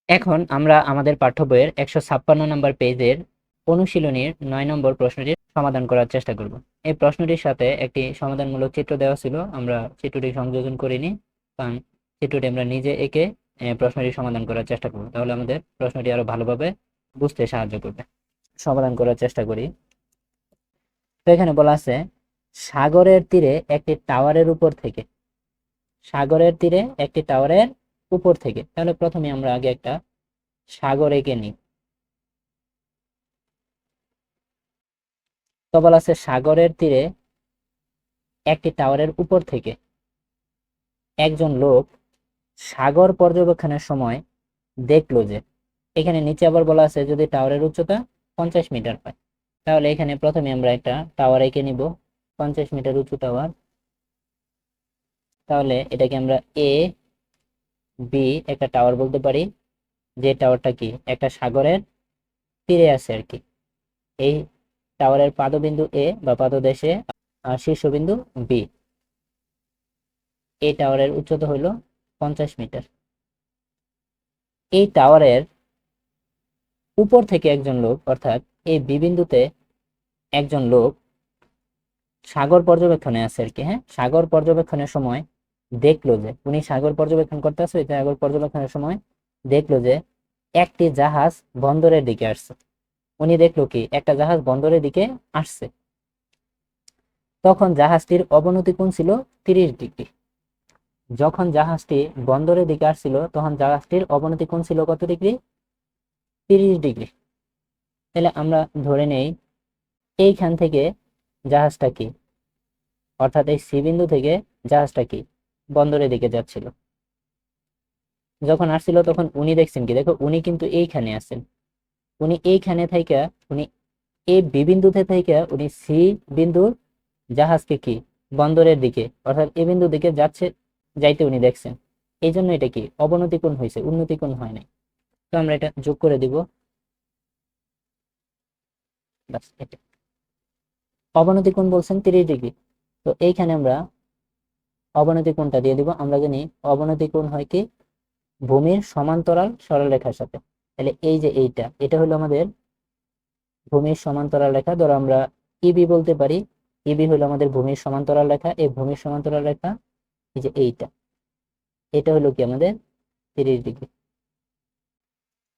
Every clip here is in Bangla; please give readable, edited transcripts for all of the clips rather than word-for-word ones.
এখন আমরা আমাদের পাঠ্য বইয়ের 156 নম্বর পেজের অনুশীলনীর 9 নম্বর প্রশ্নটির সমাধান করার চেষ্টা করব। এই প্রশ্নটির সাথে একটি সমাধানমূলক চিত্র দেওয়া ছিল, আমরা চিত্রটি সংযোজন করিনি, কারণ চিত্রটি আমরা নিজে এঁকে প্রশ্নটি সমাধান করার চেষ্টা করব, তাহলে আমাদের প্রশ্নটি আরো ভালোভাবে বুঝতে সাহায্য করবে। সমাধান করার চেষ্টা করি। তো এখানে বলা আছে সাগরের তীরে একটি টাওয়ারের উপর থেকে, সাগরের তীরে একটি টাওয়ারের উপর থেকে, তাহলে প্রথমে আমরা আগে একটা সাগর এঁকে নিই। তো বলা আছে সাগরের তীরে একটি টাওয়ারের উপর থেকে একজন লোক সাগর পর্যবেক্ষণের সময় দেখলো যে, এখানে নিচে আবার বলা আছে যদি টাওয়ারের উচ্চতা 50 মিটার হয়, তাহলে এখানে প্রথমে আমরা একটা টাওয়ার এঁকে নিব, 50 মিটার উঁচু টাওয়ার। তাহলে এটাকে আমরা এ বি একটা টাওয়ার বলতে পারি, যে টাওয়ারটা কি একটা সাগরের তীরে আছে আর কি। এই টাওয়ারের পাদবিন্দু এ বা পাদদেশে আর শীর্ষবিন্দু বি। এই টাওয়ারের উচ্চতা হইল 50 মিটার। এই টাওয়ারের উপর থেকে একজন লোক, অর্থাৎ এই বি বিন্দুতে একজন লোক সাগর পর্যবেক্ষণে আছে আর কি। হ্যাঁ, সাগর পর্যবেক্ষণের সময় দেখলো যে, উনি সাগর পর্যবেক্ষণ করতে আসছে, সাগর পর্যবেক্ষণের সময় দেখলো যে একটি জাহাজ বন্দরের দিকে আসছে। উনি দেখলো কি একটা জাহাজ বন্দরের দিকে আসছে। তখন জাহাজটির অবনতি কোণ ছিল 30 ডিগ্রি। যখন জাহাজটি বন্দরের দিকে আসছিল তখন জাহাজটির অবনতি কোণ ছিল কত ডিগ্রি? 30 ডিগ্রি। তাহলে আমরা ধরে নেই এইখান থেকে জাহাজটা কি, অর্থাৎ এই সি বিন্দু থেকে জাহাজটা কি বন্দরের দিকে যাচ্ছিল। যখন আসছিল তখন উনি দেখছেন কি, দেখো উনি কিন্তু এইখানে আছেন, উনি এইখানে থেকে উনি এই বি বিন্দুতে থেকে উনি সি বিন্দুর জাহাজকে কি বন্দরের দিকে অর্থাৎ এ বিন্দু দিকে যাচ্ছে, যাইতে উনি দেখছেন। এই জন্য এটা কি অবনতি কোণ হয়েছে, উন্নতি কোণ হয় নাই। তো আমরা এটা যোগ করে দিব। অবনতি কোণ বলছেন 30 ডিগ্রি, তো এইখানে আমরা অবনতি কোণটা দিয়ে দিব। আমরা জানি অবনতি কোণ হয় কি ভূমির সমান্তরাল সরলরেখার সাথে। তাহলে এই যে এটা হলো আমাদের ভূমির সমান্তরাল রেখা, ধরো আমরা ইবি বলতে পারি। ইবি হলো আমাদের ভূমির সমান্তরাল রেখা। এই ভূমির সমান্তরাল রেখা এই যে এটা হলো কি আমাদের 30 ডিগ্রি।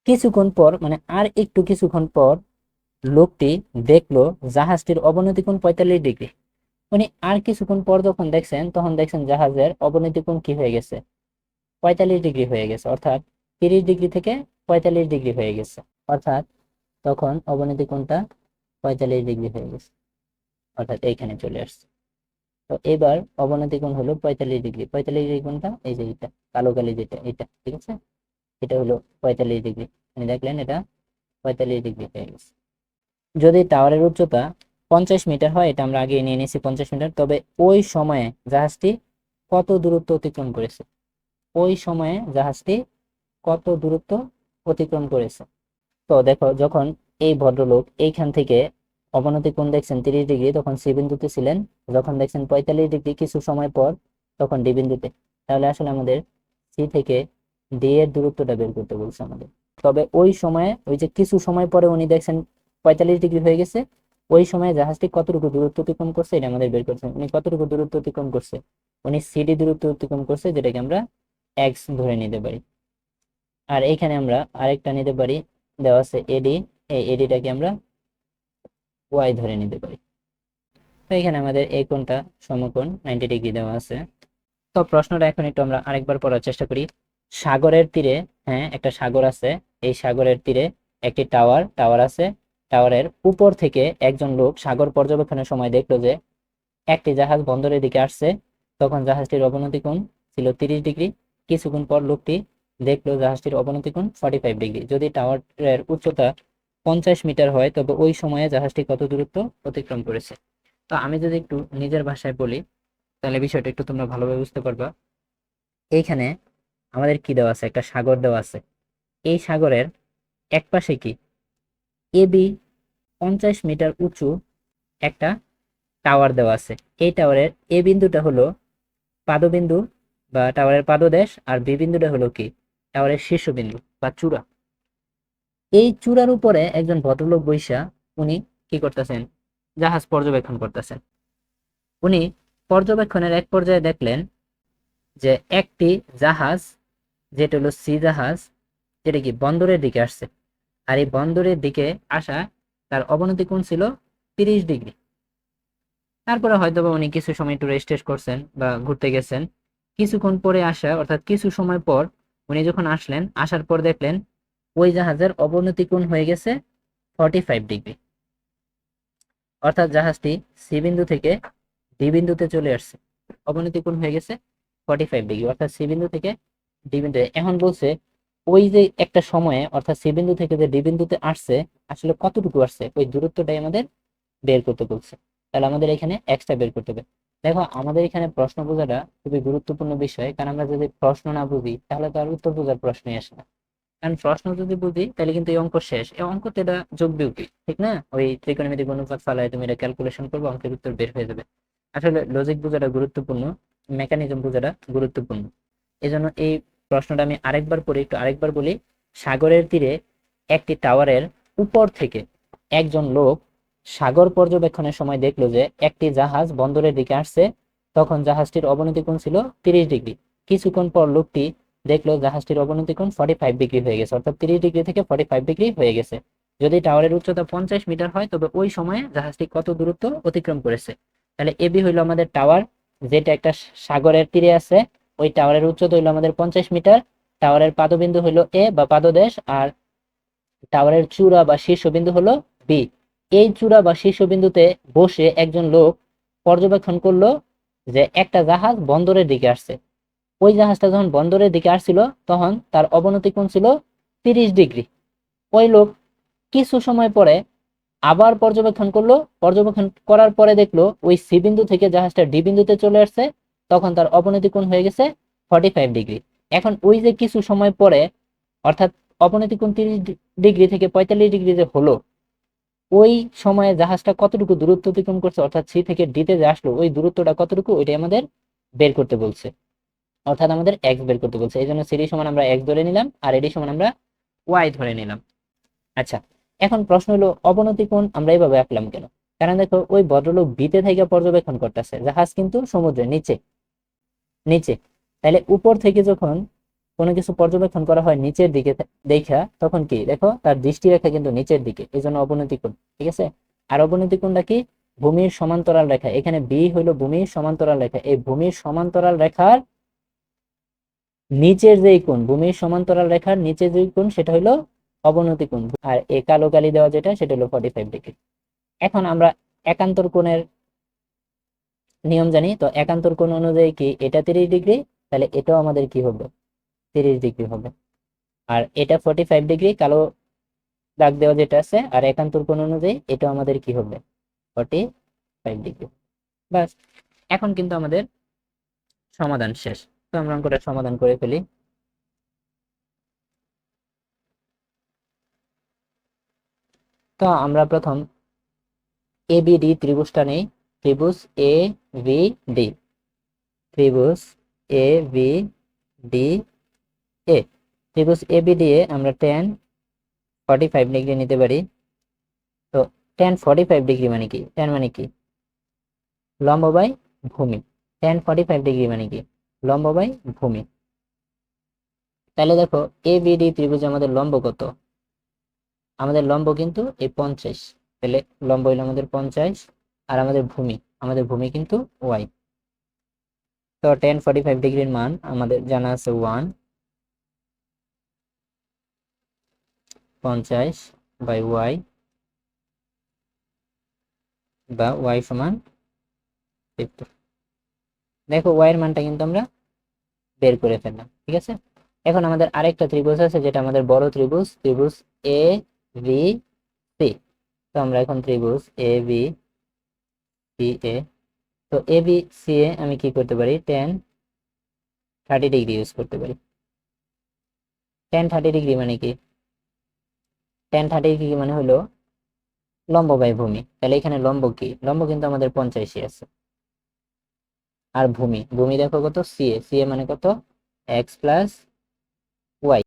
কিছুক্ষণ পর মানে আর একটু কিছুক্ষণ পর লোকটি দেখলো জাহাজটির অবনতি কোণ 45 ডিগ্রি। উনি আর কিছুক্ষণ পর যখন দেখছেন তখন দেখছেন জাহাজের অবনতি কোণ কি হয়ে গেছে, 45 ডিগ্রি হয়ে গেছে, অর্থাৎ 30 ডিগ্রি থেকে 45 ডিগ্রি হয়ে গেছে, অর্থাৎ তখন অবনতি কোণটা 45 ডিগ্রি হয়ে গেছে, অর্থাৎ এইখানে চলে আসছে। তো এবার অবনতি কোণ হলো 45 ডিগ্রি। 45 ডিগ্রি কোণটা এই যে এটা কালো কালি যেটা, এটা ঠিক আছে, এটা হলো 45 ডিগ্রি। মানে দেখলেন এটা 45 ডিগ্রি হয়ে গেছে। যদি টাওয়ারের উচ্চতা 50 মিটার হয়, এটা আমরা আগে নিয়ে নিয়েছি 50 মিটার, তবে ওই সময়ে জাহাজটি কত দূরত্ব অতিক্রম করেছে, ওই সময়ে জাহাজটি কত দূরত্ব অতিক্রম করেছে। তো দেখো যখন এই ভদ্রলোক এইখান থেকে অবনতি কোণ দেখছেন 30 ডিগ্রি, তখন সি বিন্দুতে ছিলেন। যখন দেখছেন 45 ডিগ্রি কিছু সময় পর, তখন ডি বিন্দুতে। তাহলে আসলে আমাদের সি থেকে ডি এর দূরত্বটা বের করতে বলছে আমাদের। তবে ওই সময়ে ওই যে কিছু সময় পরে উনি দেখছেন 45 ডিগ্রি হয়ে গেছে, ওই সময় জাহাজটি কতটুকু দূরত্ব অতিক্রম করছে এটা আমাদের বের করছে। উনি কতটুকু দূরত্ব অতিক্রম করছে, উনি সিডি দূরত্ব অতিক্রম করছে, যেটাকে আমরা এক্স ধরে নিতে পারি। আর এখানে আমরা আরেকটা নিতে পারি, দেওয়া আছে এডি, এই এডিটাকে আমরা ওয়াই ধরে নিতে পারি। তো এখানে আমাদের এই কোণটা সমকোণ 90 ডিগ্রি দেওয়া আছে। তো প্রশ্নটা এখন একটু আমরা আরেকবার পড়ার চেষ্টা করি। সাগরের তীরে, হ্যাঁ একটা সাগর আছে, এই সাগরের তীরে একটি টাওয়ার আছে। টাওয়ারের উপর থেকে একজন লোক সাগর পর্যবেক্ষণের সময় দেখলো যে একটি জাহাজ বন্দরের দিকে আসছে। তখন জাহাজটির অবনতি কোণ ছিল 30 ডিগ্রি। কিছুক্ষণ পর লোকটি দেখলো জাহাজটির অবনতি কোণ 45 ডিগ্রি। যদি টাওয়ারের উচ্চতা 50 মিটার হয়, তবে ওই সময়ে জাহাজটি কত দূরত্ব অতিক্রম করেছে। তো আমি যদি একটু নিজের ভাষায় বলি, তাহলে বিষয়টা একটু তোমরা ভালোভাবে বুঝতে পারবা। এইখানে আমাদের কি দেওয়া আছে, একটা সাগর দেওয়া আছে। এই সাগরের এক পাশে কি এবি 50 মিটার উঁচু একটা টাওয়ার দেওয়া আছে। এই টাওয়ারের এ বিন্দুটা হলো পাদবিন্দু বা টাওয়ারের পাদদেশ, আর বি বিন্দুটা হলো কি টাওয়ারের শীর্ষবিন্দু বা চূড়া। এই চূড়ার উপরে একজন ভদ্রলোক বৈশা উনি কি করতেছেন, জাহাজ পর্যবেক্ষণ করতেছেন। উনি পর্যবেক্ষণের এক পর্যায়ে দেখলেন যে একটি জাহাজ, যেটা হলো সি জাহাজ, যেটা কি বন্দরের দিকে আসছে। আর এই বন্দরের দিকে আসা তার অবনতি কোণ ছিল 30 ডিগ্রি। তারপরে হয়তো বা উনি কিছু সময় একটু রেস্ট করছেন বা ঘুরতে গেছেন। কিছুক্ষণ পরে আসা, অর্থাৎ কিছু সময় পর উনি যখন আসলেন, আসার পর দেখলেন ওই জাহাজের অবনতি কোণ হয়ে গেছে 45 ডিগ্রি। অর্থাৎ জাহাজটি সি বিন্দু থেকে ডি বিন্দুতে চলে আসছে, অবনতি কোণ হয়ে গেছে 45 ডিগ্রি, অর্থাৎ সি বিন্দু থেকে ডি বিন্দু। এখন বলছে ওই যে একটা সময়ে, অর্থাৎ সি বিন্দু থেকে যে ডি বিন্দুতে আসছে, আসলে কতটুকু আসছে ওই দূরত্বটাই আমাদের বের করতে বলছে। তাহলে আমাদের এখানে এক্সটা বের করতে হবে। দেখো আমাদের এখানে প্রশ্ন বোঝাটা খুবই গুরুত্বপূর্ণ বিষয়, কারণ আমরা যদি প্রশ্ন না বুঝি তাহলে তো আর উত্তর বোঝার প্রশ্নই আসে না। কারণ প্রশ্ন যদি বুঝি তাহলে কিন্তু এই অঙ্ক শেষ। এই অঙ্ক তো এটা যোগ বিয়োগই, ঠিক না? ওই ত্রিকোণমিতিক অনুপাত ফালায় তুমি এটা ক্যালকুলেশন করবে, অঙ্কের উত্তর বের হয়ে যাবে। আসলে লজিক বোঝাটা গুরুত্বপূর্ণ, মেকানিজম বোঝাটা গুরুত্বপূর্ণ। এই জন্য এই প্রশ্নটা আমি আরেকবার পড়ি, একটু আরেকবার বলি। সাগরের তীরে একটি টাওয়ারের উপর থেকে একজন লোক সাগর পর্যবেক্ষণের সময় দেখলো যে একটি জাহাজ বন্দরের দিকে আসছে। তখন জাহাজটির অবনতি কোণ ছিল 30 ডিগ্রি। কিছুক্ষণ পর লোকটি দেখলো জাহাজটির অবনতি কোণ 45 ডিগ্রি হয়ে গেছে, অর্থাৎ 30 ডিগ্রি থেকে 45 ডিগ্রি হয়ে গেছে। যদি টাওয়ারের উচ্চতা 50 মিটার হয়, তবে ওই সময়ে জাহাজটি কত দূরত্ব অতিক্রম করেছে। তাহলে এবি হইলো আমাদের টাওয়ার, যেটা একটা সাগরের তীরে আছে। ওই টাওয়ারের উচ্চতা হইলো আমাদের 50 মিটার। টাওয়ারের পাদবিন্দু হইলো এ বা পাদদেশ, আর টাওয়ারের চূড়া বা শীর্ষবিন্দু হলো বি। এই চূড়া বা শীর্ষবিন্দুতে বসে একজন লোক পর্যবেক্ষণ করলো যে একটা জাহাজ বন্দরের দিকে আসছে। ওই জাহাজটা যখন বন্দরের দিকে আসছিল, তখন তার অবনতি কোণ ছিল 30 ডিগ্রি। ওই লোক কিছু সময় পরে আবার পর্যবেক্ষণ করলো। পর্যবেক্ষণ করার পরে দেখলো ওই সি বিন্দু থেকে জাহাজটা ডি বিন্দুতে চলে আসছে। তখন তার অবনতি কোণ হয়ে গেছে 45 ডিগ্রি। এখন ওই যে কিছু সময় পরে, অর্থাৎ অবনতি কোণ 30 ডিগ্রি থেকে 45 ডিগ্রি যে হলো, ওই সময়ে জাহাজটা কতটুকু দূরত্ব অতিক্রম করছে, অর্থাৎ সি থেকে ডিতে যে আসলো ওই দূরত্বটা কতটুকু, ওইটাই আমাদের বের করতে বলছে। অর্থাৎ আমাদের এক্স বের করতে বলছে। এই জন্য সিডি সমান আমরা এক্স ধরে নিলাম, আর এডি সমান আমরা ওয়াই ধরে নিলাম। আচ্ছা, এখন প্রশ্ন হলো অবনতি কোণ আমরা এইভাবে আঁকলাম কেন? কারণ দেখো ওই ভদ্রলোক বিতে থেকে পর্যবেক্ষণ করতেছে, জাহাজ কিন্তু সমুদ্রের নিচে নিচে। তাহলে উপর থেকে যখন কোনো কিছু পর্যবেক্ষণ করা হয় নিচের দিকে দেখা, তখন কি দেখো তার দৃষ্টি রেখা কিন্তু নিচের দিকে, এই জন্য অবনতি কোণ, ঠিক আছে? আর অবনতি কোণটা কি? ভূমির সমান্তরাল রেখা। এখানে বি হইলো ভূমির সমান্তরাল রেখা। এই ভূমির সমান্তরাল রেখার নিচের যেই কোণ, ভূমির সমান্তরাল রেখার নিচের যে কোণ, সেটা হলো অবনতি কোণ। আর এই কালো কালি দেওয়া যেটা, সেটা হলো 45 ডিগ্রি। এখন আমরা একান্তর কোণের নিয়ম জানি তো। একান্তর কোণ অনুযায়ী কি এটা 30 ডিগ্রি, তাহলে এটাও আমাদের কি হবে? 30 ডিগ্রি হবে। আর এটা 45 ডিগ্রি, কালো দাগ দেওয়া যেটা আছে। আর একান্তর কোণ অনুযায়ী এটা আমাদের কি হবে? 45 ডিগ্রি। বাস, এখন কিন্তু আমাদের সমাধান শেষ। তো আমরা অঙ্কটা সমাধান করে ফেলি। তো আমরা প্রথম এ বি ডি ত্রিভুজটা নেই। ত্রিভুজ এ বি ডি, ত্রিভুজ এ বি ডি এ, ত্রিভুজ এ বি ডি এ আমরা টেন 45 ডিগ্রি নিতে পারি। তো টেন 45 ডিগ্রি মানে কি? টেন মানে কি? লম্ব বাই ভূমি। টেন 45 ডিগ্রি মানে কি? লম্ব বাই ভূমি। তাহলে দেখো এ বি ডি ত্রিভুজে আমাদের লম্ব কত? আমাদের লম্ব কিন্তু এই 50। তাহলে লম্ব হইলো আমাদের 50, আর আমাদের ভূমি কিন্তু ওয়াই। তো টেন 45 ডিগ্রির মান আমাদের জানা আছে 1, 50/y, বা y সমান 50। দেখো ওয়াই এর মানটা কিন্তু আমরা বের করে ফেললাম, ঠিক আছে? এখন আমাদের আরেকটা ত্রিভুজ আছে, যেটা আমাদের বড় ত্রিভুজ, ত্রিভুজ এ বি সি। তো আমরা এখন ত্রিভুজ এ বি সি এ, তো এ বি সি এ আমি কি করতে পারি? টেন 30 ডিগ্রি ইউজ করতে পারি। টেন 30 ডিগ্রি মানে কি? টেন 30 ডিগ্রি মানে হলো লম্ব বাই ভূমি। তাহলে এখানে লম্ব কি? লম্ব কিন্তু আমাদের 50 আছে। আর ভূমি, ভূমি দেখো কত? সি এ, সি এ মানে কত? X plus Y.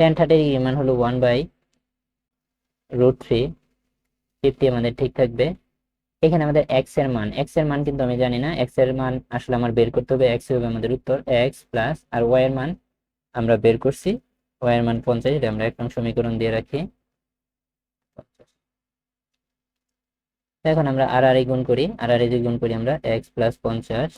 tan 30 মান হলো 1/√3, 50 আমাদের ঠিক থাকবে। এখানে আমাদের এক্স এর মান কিন্তু আমি জানি না, এক্স এর মান আসলে আমার বের করতে হবে, এক্স হবে আমাদের উত্তর, এক্স প্লাস আর ওয়াই এর মান আমরা বের করছি, ওয়াই এর মান 50, এটা আমরা 1 নং সমীকরণ দিয়ে রাখি। এখন আমরা আর আর গুণ করি, আর আর গুণ করি আমরা, x plus 50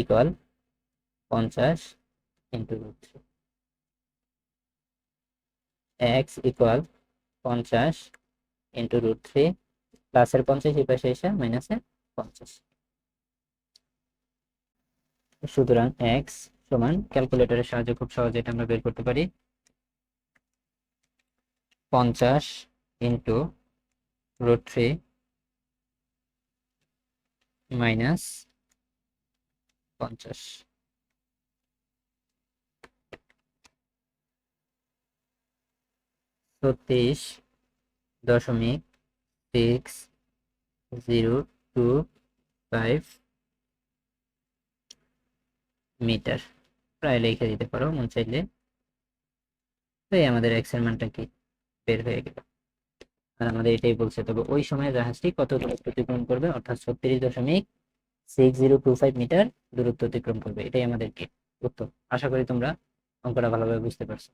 equal 50 into √3, x equal 50 into √3, প্লাসের 50 এই পাশে এসে মাইনাসের 50। সুতরাং এক্স সমান, ক্যালকুলেটরের সাহায্যে খুব সহজে এটা আমরা বের করতে পারি, 50 ইন্টু √3 মাইনাস 50, 36.605 মিটার, প্রায় লিখে দিতে পারো মন চাইলে। তাই আমাদের এক্স এর মানটা কি বের হয়ে গেল। আর আমাদের এটাই বলছে, তবে ওই সময় জাহাজটি কত দূরত্ব অতিক্রম করবে, অর্থাৎ 36.6025 মিটার দূরত্ব অতিক্রম করবে, এটাই আমাদের কি উত্তর। আশা করি তোমরা অঙ্কটা ভালোভাবে বুঝতে পারছো।